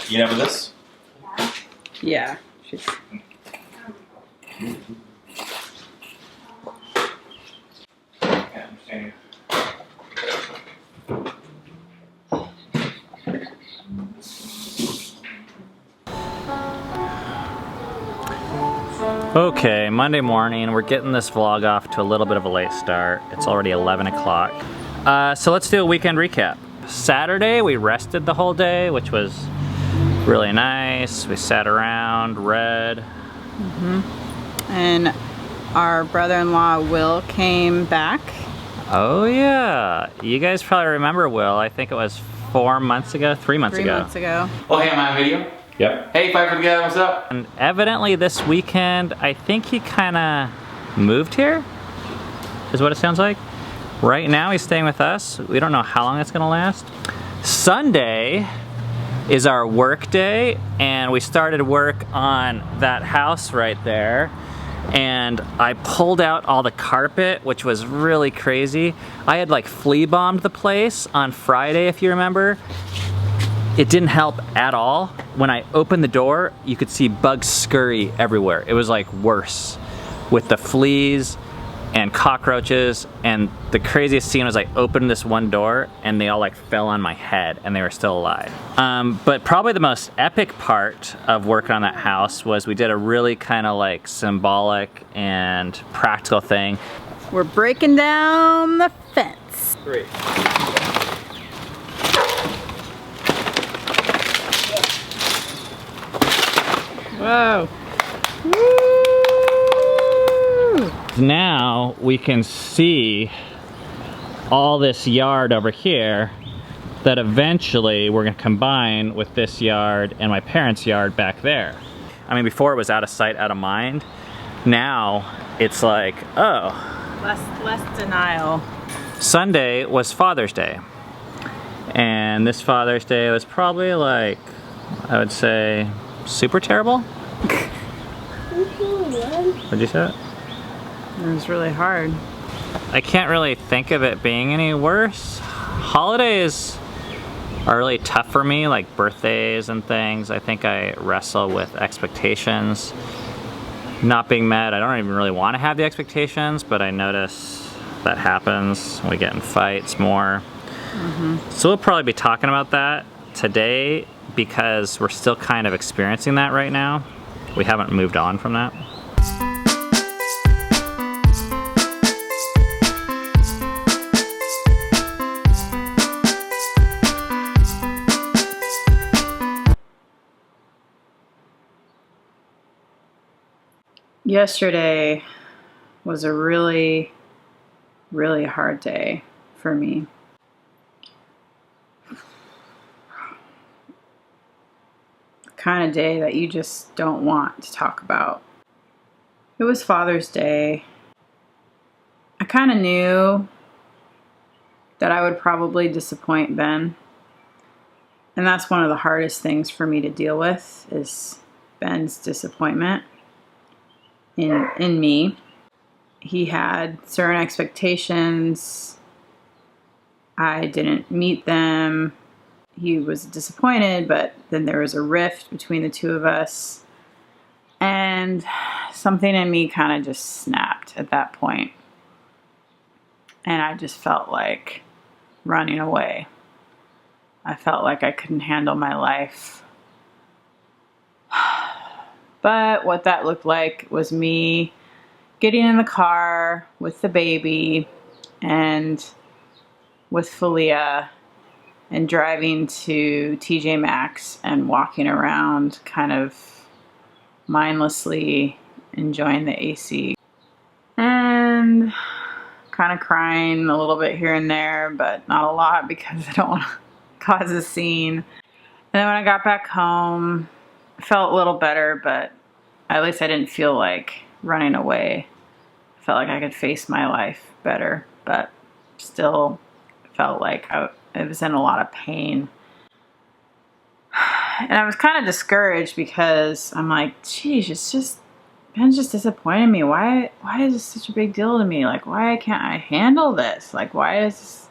You know this? Yeah. She's... Okay, Monday morning, we're getting this vlog off to a little bit of a late start. It's already 11 o'clock. So let's do a weekend recap. Saturday, we rested the whole day, which was really nice. We sat around, read. And our brother-in-law, Will, came back. Oh yeah, you guys probably remember Will. I think it was 4 months ago, 3 months ago. 3 months ago. Oh, hey, am I on video? Yep. Hey, Five for the Guy, what's up? And evidently this weekend, I think he kind of moved here, is what it sounds like. Right now he's staying with us. We don't know how long it's gonna last. Sunday is our work day, and we started work on that house right there. And I pulled out all the carpet, which was really crazy. I had like flea bombed the place on Friday, if you remember. It didn't help at all. When I opened the door, you could see bugs scurry everywhere. It was like worse with the fleas and cockroaches. And the craziest scene was I opened this one door and they all like fell on my head and they were still alive. But probably the most epic part of working on that house was we did a really kind of like symbolic and practical thing. We're breaking down the fence. Great. Whoa. Woo! Now we can see all this yard over here that eventually we're gonna combine with this yard and my parents' yard back there. I mean, before it was out of sight, out of mind. Now it's like, oh. Less denial. Sunday was Father's Day. And this Father's Day was probably like, I would say, super terrible? What'd you say? It was really hard. I can't really think of it being any worse. Holidays are really tough for me, like birthdays and things. I think I wrestle with expectations not being met. I don't even really want to have the expectations, but I notice that happens. We get in fights more. So we'll probably be talking about that today because we're still kind of experiencing that right now. We haven't moved on from that. Yesterday was a really, really hard day for me. Kind of day that you just don't want to talk about. It was Father's Day. I kind of knew that I would probably disappoint Ben. And that's one of the hardest things for me to deal with is Ben's disappointment in me. He had certain expectations. I didn't meet them. He was disappointed, but then there was a rift between the two of us. And something in me kind of just snapped at that point. And I just felt like running away. I felt like I couldn't handle my life. But what that looked like was me getting in the car with the baby and with Filia and driving to TJ Maxx and walking around kind of mindlessly enjoying the AC. And kind of crying a little bit here and there, but not a lot because I don't want to cause a scene. And then when I got back home, I felt a little better, but at least I didn't feel like running away. I felt like I could face my life better, but still felt like I was in a lot of pain. And I was kind of discouraged because I'm like, geez, it's just, Ben's just disappointed me. Why is this such a big deal to me? Like, why can't I handle this? Like, why is this?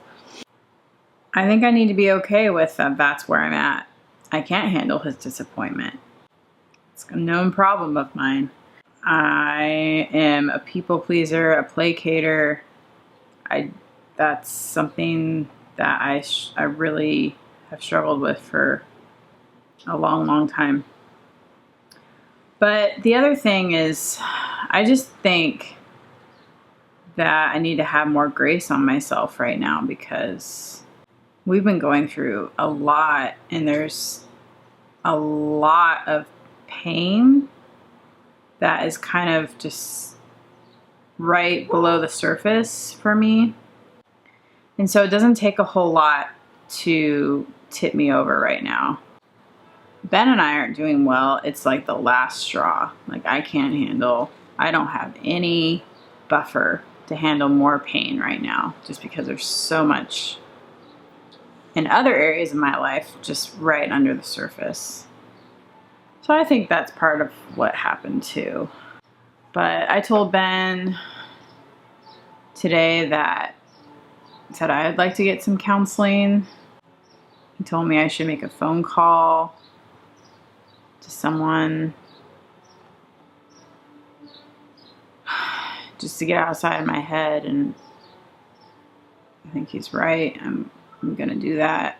I think I need to be okay with that's where I'm at. I can't handle his disappointment. It's a known problem of mine. I am a people pleaser, a placater. That's something that I really have struggled with for a long, long time. But the other thing is, I just think that I need to have more grace on myself right now because we've been going through a lot and there's a lot of pain that is kind of just right below the surface for me. And so it doesn't take a whole lot to tip me over right now. Ben and I aren't doing well. It's like the last straw. Like I don't have any buffer to handle more pain right now just because there's so much in other areas of my life just right under the surface. So I think that's part of what happened too. But I told Ben today that said I'd like to get some counseling. He told me I should make a phone call to someone just to get outside of my head, and I think he's right. I'm gonna do that.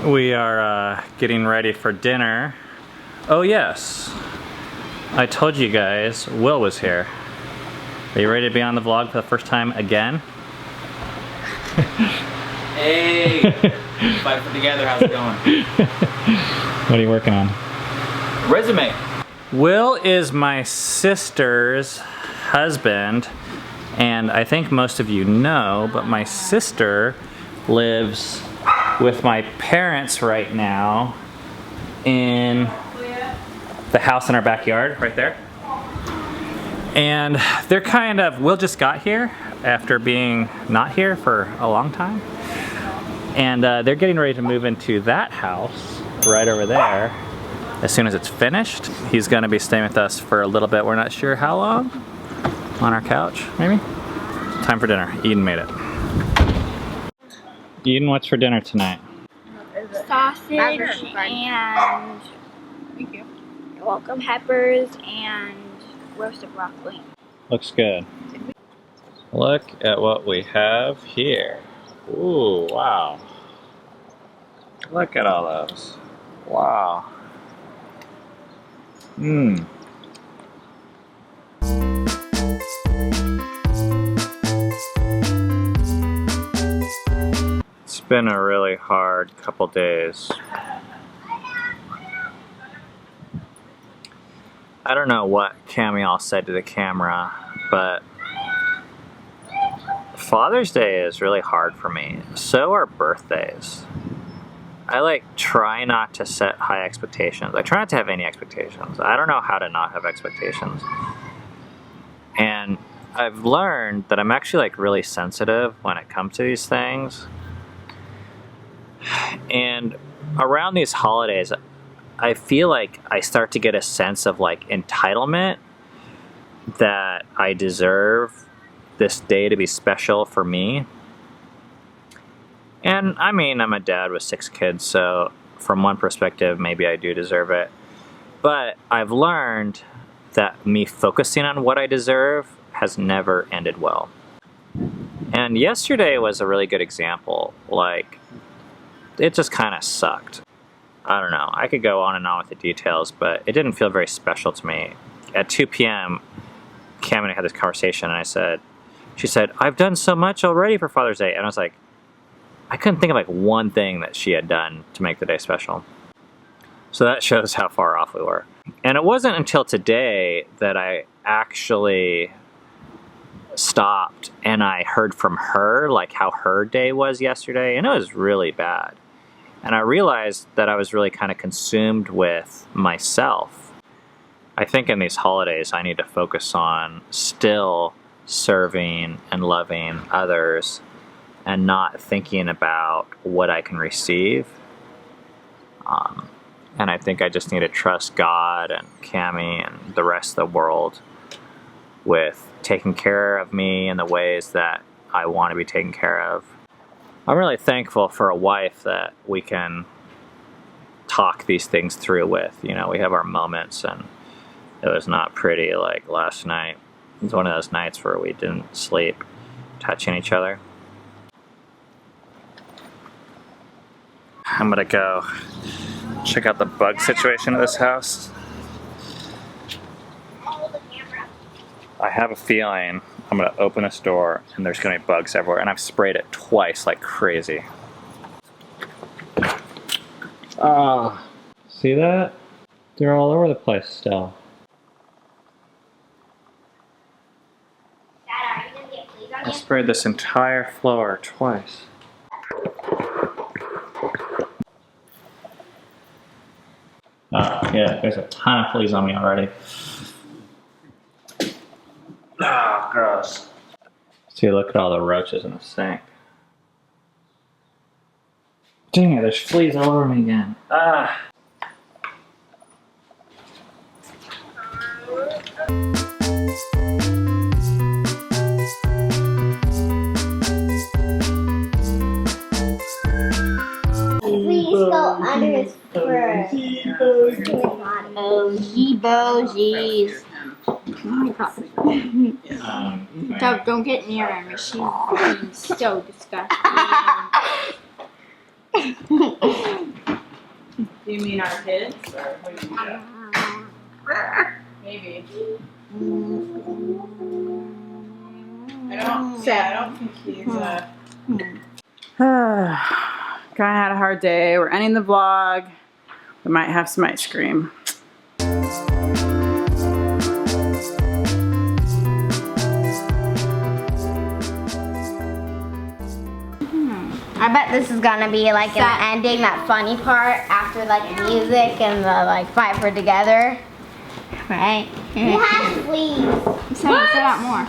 We are getting ready for dinner. Oh yes, I told you guys Will was here. Are you ready to be on the vlog for the first time again? Hey! Fight for together, how's it going? What are you working on? Resume. Will is my sister's husband, and I think most of you know, but my sister lives with my parents right now in the house in our backyard, right there. And they're kind of, Will just got here after being not here for a long time. And they're getting ready to move into that house right over there. As soon as it's finished, he's gonna be staying with us for a little bit. We're not sure how long. On our couch, maybe? Time for dinner. Eden made it. Eden, what's for dinner tonight? Sausage and you're welcome, peppers and roasted broccoli. Looks good. Look at what we have here. Ooh, wow. Look at all those. Wow. Mmm. It's been a really hard couple days. I don't know what Camiel said to the camera, but Father's Day is really hard for me. So are birthdays. I try not to set high expectations. I try not to have any expectations. I don't know how to not have expectations. And I've learned that I'm actually really sensitive when it comes to these things. And around these holidays, I feel like I start to get a sense of entitlement that I deserve this day to be special for me. And I mean, I'm a dad with 6 kids, so from one perspective, maybe I do deserve it. But I've learned that me focusing on what I deserve has never ended well. And yesterday was a really good example. It just kind of sucked. I don't know. I could go on and on with the details, but it didn't feel very special to me. At 2 p.m., Cam and I had this conversation, and she said, I've done so much already for Father's Day. And I was like, I couldn't think of one thing that she had done to make the day special. So that shows how far off we were. And it wasn't until today that I actually stopped and I heard from her, how her day was yesterday, and it was really bad. And I realized that I was really kind of consumed with myself. I think in these holidays, I need to focus on still serving and loving others and not thinking about what I can receive. And I think I just need to trust God and Cammie and the rest of the world with taking care of me in the ways that I want to be taken care of. I'm really thankful for a wife that we can talk these things through with. You know, we have our moments, and it was not pretty like last night. It was one of those nights where we didn't sleep, touching each other. I'm gonna go check out the bug situation of this house. I have a feeling I'm gonna open this door and there's gonna be bugs everywhere, and I've sprayed it twice like crazy. Oh, see that? They're all over the place still. I sprayed this entire floor twice. Oh, yeah, there's a ton of fleas on me already. Ah, gross. See, look at all the roaches in the sink. Dang it, there's fleas all over me again. Ah. Please go under his fur. Oh, ye-bozies. Don't get near him. She's so disgusting. Do you mean our kids? Or what do you mean? Maybe. I don't think he's Kinda had a hard day. We're ending the vlog. We might have some ice cream. I bet this is gonna be like an ending, that funny part after like the music and the like fight for together. Right? We have fleas. Say that more.